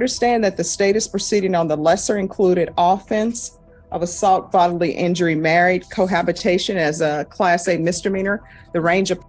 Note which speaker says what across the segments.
Speaker 1: Understand that the state is proceeding on the lesser included offense of assault, bodily injury, married cohabitation as a Class A misdemeanor. The range of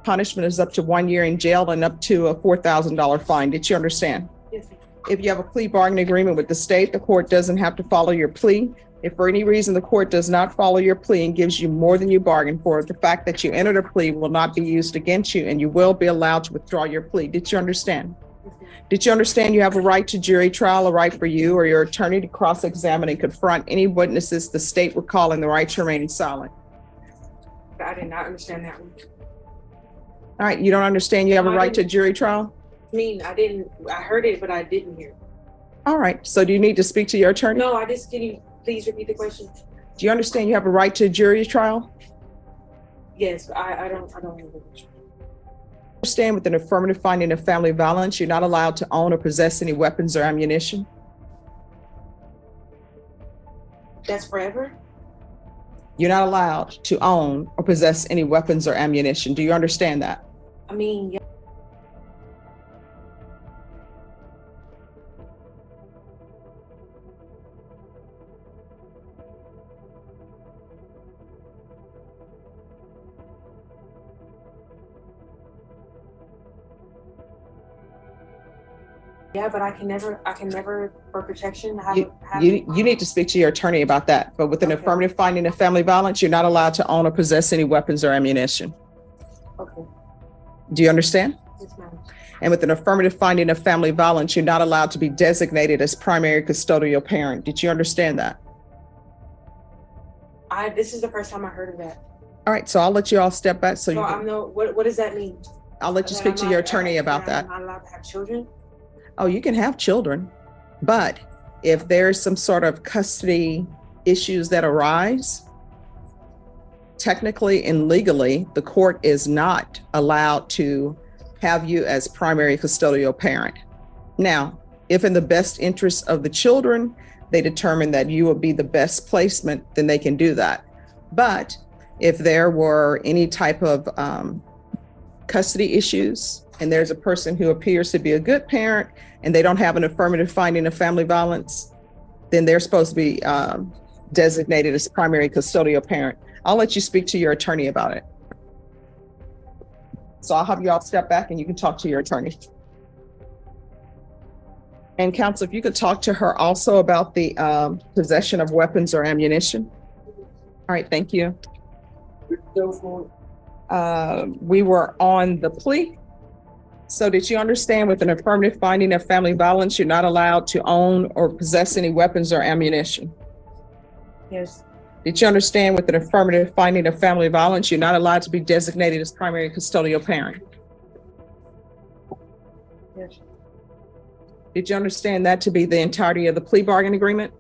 Speaker 1: punishment is up to 1 year in jail and up to a $4,000 fine. Did you understand?
Speaker 2: Yes, ma'am.
Speaker 1: If you have a plea bargaining agreement with the state, the court doesn't have to follow your plea. If for any reason the court does not follow your plea and gives you more than you bargained for, the fact that you entered a plea will not be used against you and you will be allowed to withdraw your plea. Did you understand?
Speaker 2: Yes, ma'am.
Speaker 1: Did you understand you have a right to jury trial, a right for you or your attorney to cross-examine and confront any witnesses the state would call in the right to remain silent?
Speaker 2: I did not understand that one.
Speaker 1: All right, you don't understand you have a
Speaker 2: No, I
Speaker 1: right to
Speaker 2: didn't.
Speaker 1: jury trial?
Speaker 2: I heard it, but I didn't hear it.
Speaker 1: All right, so do you need to speak to your attorney?
Speaker 2: No, can you please repeat the question?
Speaker 1: Do you understand you have a right to jury trial?
Speaker 2: Yes, I don't know the question.
Speaker 1: Understand with an affirmative finding of family violence, you're not allowed to own or possess any weapons or ammunition?
Speaker 2: That's forever?
Speaker 1: You're not allowed to own or possess any weapons or ammunition. Do you understand that?
Speaker 2: I mean, yeah. Yeah, but I can never for protection have
Speaker 1: You need to speak to your attorney about that. But with an
Speaker 2: Okay.
Speaker 1: affirmative finding of family violence, you're not allowed to own or possess any weapons or ammunition.
Speaker 2: Okay.
Speaker 1: Do you understand?
Speaker 2: Yes, ma'am.
Speaker 1: And with an affirmative finding of family violence, you're not allowed to be designated as primary custodial parent. Did you understand that?
Speaker 2: This is the first time I heard of that.
Speaker 1: All right, so I'll let you all step back.
Speaker 2: So I'm what does that mean?
Speaker 1: I'll let you
Speaker 2: That
Speaker 1: speak
Speaker 2: I'm
Speaker 1: to
Speaker 2: not-
Speaker 1: your attorney about that.
Speaker 2: I'm not allowed to have children?
Speaker 1: Oh, you can have children, but if there's some sort of custody issues that arise, technically and legally, the court is not allowed to have you as primary custodial parent. Now, if in the best interest of the children, they determine that you will be the best placement, then they can do that. But if there were any type of custody issues, and there's a person who appears to be a good parent and they don't have an affirmative finding of family violence, then they're supposed to be designated as primary custodial parent. I'll let you speak to your attorney about it. So I'll have you all step back and you can talk to your attorney. And counsel, if you could talk to her also about the possession of weapons or ammunition. All right, thank you. We were on the plea. So did you understand with an affirmative finding of family violence, you're not allowed to own or possess any weapons or ammunition?
Speaker 2: Yes.
Speaker 1: Did you understand with an affirmative finding of family violence, you're not allowed to be designated as primary custodial parent?
Speaker 2: Yes.
Speaker 1: Did you understand that to be the entirety of the plea bargain agreement?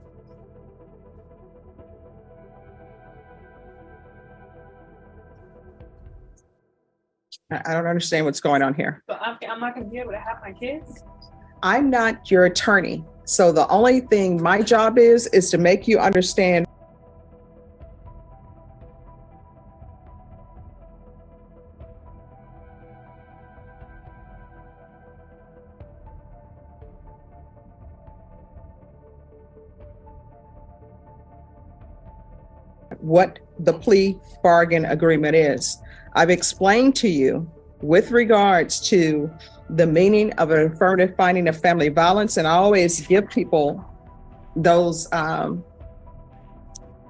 Speaker 1: I don't understand what's going on here.
Speaker 2: So I'm not gonna be able to have my kids?
Speaker 1: I'm not your attorney. So the only thing my job is to make you understand what the plea bargain agreement is. I've explained to you with regards to the meaning of an affirmative finding of family violence, and I always give people those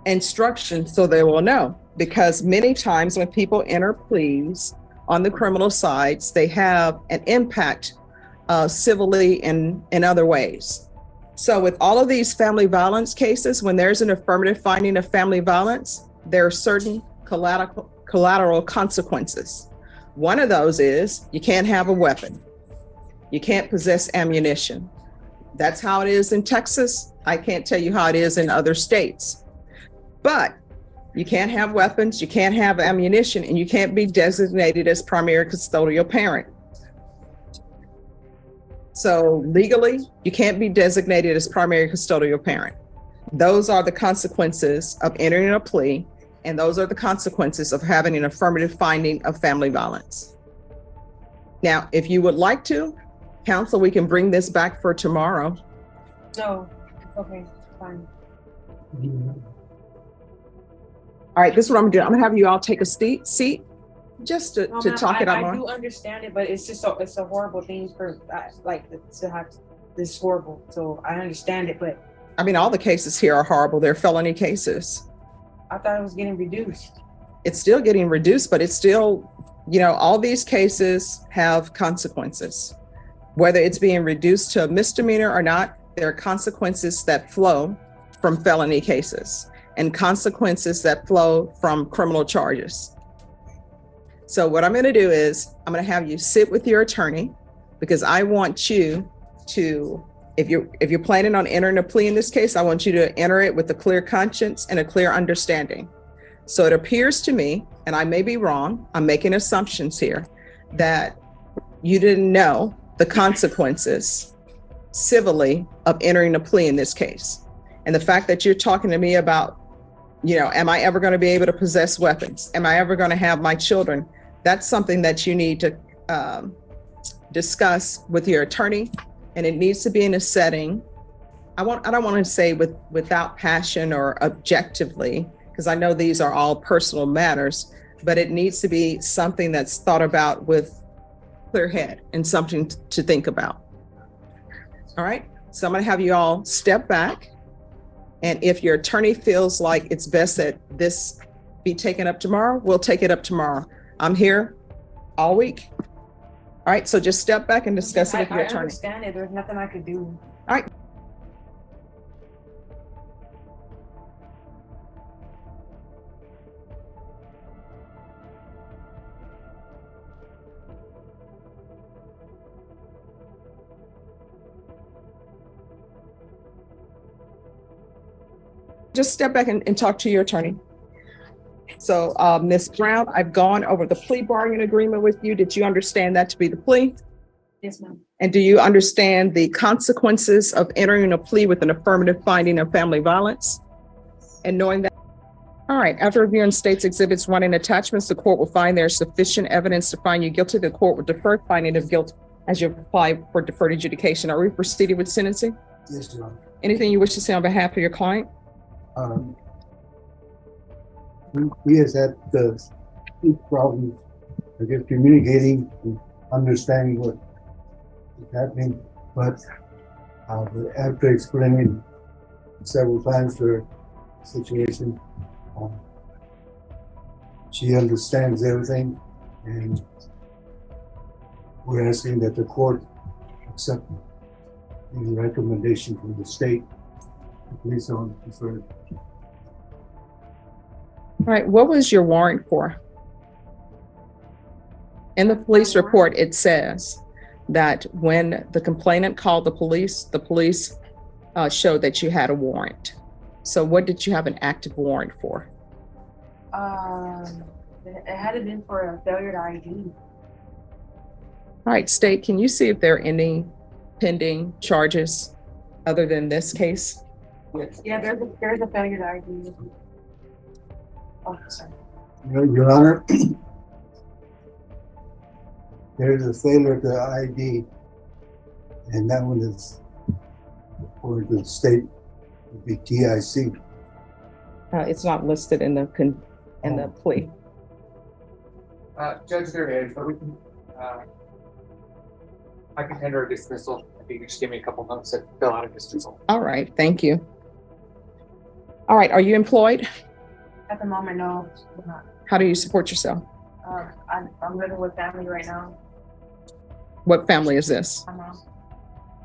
Speaker 1: instructions so they will know, because many times when people enter pleas on the criminal sides, they have an impact civilly and in other ways. So with all of these family violence cases, when there's an affirmative finding of family violence, there are certain collateral consequences. One of those is you can't have a weapon. You can't possess ammunition. That's how it is in Texas. I can't tell you how it is in other states. But You can't have weapons, you can't have ammunition, and you can't be designated as primary custodial parent. So legally, you can't be designated as primary custodial parent. Those are the consequences of entering a plea, and those are the consequences of having an affirmative finding of family violence. Now, if you would like to, counsel, we can bring this back for tomorrow.
Speaker 2: No, okay, fine.
Speaker 1: All right, this is what I'm gonna do. I'm gonna have you all take a seat just to
Speaker 2: No,
Speaker 1: talk
Speaker 2: ma'am,
Speaker 1: it out
Speaker 2: I
Speaker 1: more.
Speaker 2: do understand it, but it's just it's a horrible thing for like to have this horrible. So I understand it, but
Speaker 1: I mean, all the cases here are horrible. They're felony cases.
Speaker 2: I thought it was getting reduced.
Speaker 1: It's still getting reduced, but it's still, you know, all these cases have consequences. Whether it's being reduced to a misdemeanor or not, there are consequences that flow from felony cases and consequences that flow from criminal charges. So what I'm going to do is I'm going to have you sit with your attorney, because I want you to, if you're planning on entering a plea in this case, I want you to enter it with a clear conscience and a clear understanding. So it appears to me, and I may be wrong, I'm making assumptions here, that you didn't know the consequences civilly of entering a plea in this case. And the fact that you're talking to me about, you know, am I ever going to be able to possess weapons? Am I ever going to have my children? That's something that you need to discuss with your attorney, and it needs to be in a setting. I don't want to say without passion or objectively, because I know these are all personal matters, but it needs to be something that's thought about with clear head and something to think about. All right, so I'm going to have you all step back, and if your attorney feels like it's best that this be taken up tomorrow, we'll take it up tomorrow. I'm here all week. All right, so just step back and discuss it with your attorney.
Speaker 2: I understand it. There's nothing I could do.
Speaker 1: All right. Just step back and talk to your attorney. So, Ms. Brown, I've gone over the plea bargaining agreement with you. Did you understand that to be the plea?
Speaker 2: Yes, ma'am.
Speaker 1: And do you understand the consequences of entering a plea with an affirmative finding of family violence? And knowing that, all right, after reviewing state's exhibits 1 and attachments, the court will find there's sufficient evidence to find you guilty. The court will defer finding of guilt as you apply for deferred adjudication. Are we proceeding with sentencing?
Speaker 3: Yes, Your Honor.
Speaker 1: Anything you wish to say on behalf of your client?
Speaker 3: He has had the problem, I guess, communicating and understanding what is happening, but after explaining several times her situation, she understands everything, and we're asking that the court accept the recommendation from the state to place on deferred.
Speaker 1: All right, what was your warrant for? In the police report, it says that when the complainant called the police showed that you had a warrant. So what did you have an active warrant for?
Speaker 2: It had been for a failure to ID.
Speaker 1: All right, State, can you see if there are any pending charges other than this case?
Speaker 3: Yes.
Speaker 2: Yeah, there's a failure to ID. Oh, sorry.
Speaker 3: Your Honor, there's a failure to ID, and that one is for the state, would be TIC.
Speaker 1: It's not listed in the plea.
Speaker 4: Judge, there is, but we can, I can enter a dismissal. If you can just give me a couple months to fill out a dismissal.
Speaker 1: All right, thank you. All right, are you employed?
Speaker 2: At the moment, no, I'm not.
Speaker 1: How do you support yourself?
Speaker 2: I'm living with family right now.
Speaker 1: What family is this?
Speaker 2: My mom.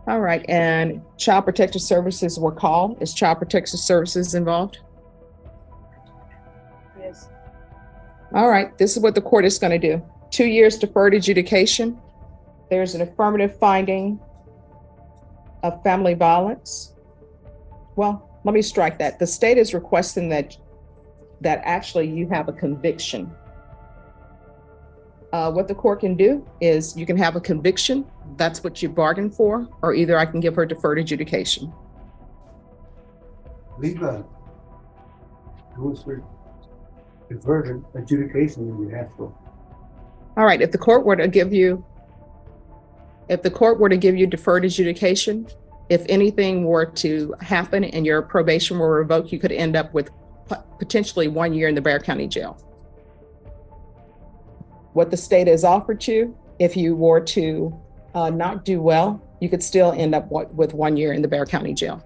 Speaker 1: All right, and Child Protective Services were called. Is Child Protective Services involved?
Speaker 2: Yes.
Speaker 1: All right, this is what the court is going to do. 2 years deferred adjudication. There's an affirmative finding of family violence. Well, let me strike that. The state is requesting that that actually you have a conviction. What the court can do is you can have a conviction. That's what you bargained for, or either I can give her deferred adjudication.
Speaker 3: Leave rules for deferred adjudication when you have to.
Speaker 1: All right, if the court were to give you deferred adjudication, if anything were to happen and your probation were revoked, you could end up with potentially 1 year in the Bexar County Jail. What the state has offered you, if you were to not do well, you could still end up with 1 year in the Bexar County Jail.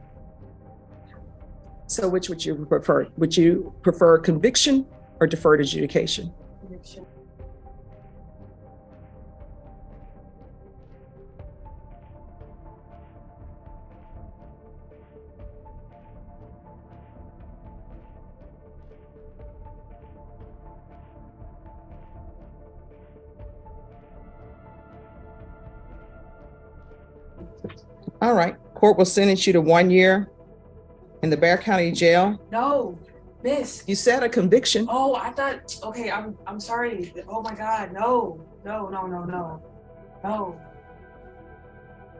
Speaker 1: So which would you prefer? Would you prefer conviction or deferred adjudication?
Speaker 2: Conviction.
Speaker 1: All right, court will sentence you to 1 year in the Bexar County Jail.
Speaker 2: No, miss.
Speaker 1: You said a conviction.
Speaker 2: Oh, I thought, okay, I'm sorry. Oh my God, no.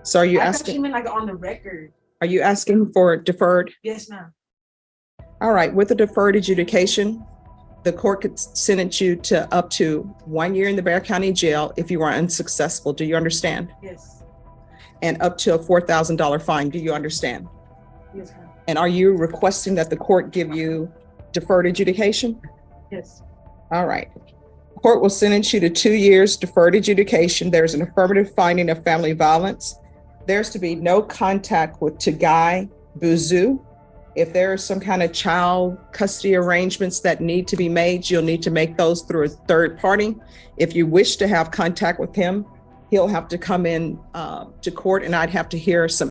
Speaker 1: So are you
Speaker 2: I thought
Speaker 1: asking?
Speaker 2: you meant like on the record.
Speaker 1: Are you asking for deferred?
Speaker 2: Yes, ma'am.
Speaker 1: All right, with the deferred adjudication, the court could sentence you to up to 1 year in the Bexar County Jail if you are unsuccessful. Do you understand?
Speaker 2: Yes.
Speaker 1: And up to a $4,000 fine. Do you understand?
Speaker 2: Yes, ma'am.
Speaker 1: And are you requesting that the court give you deferred adjudication?
Speaker 2: Yes.
Speaker 1: All right. Court will sentence you to 2 years deferred adjudication. There's an affirmative finding of family violence. There's to be no contact with Tagai Buzu. If there is some kind of child custody arrangements that need to be made, you'll need to make those through a third party. If you wish to have contact with him, he'll have to come in to court and I'd have to hear some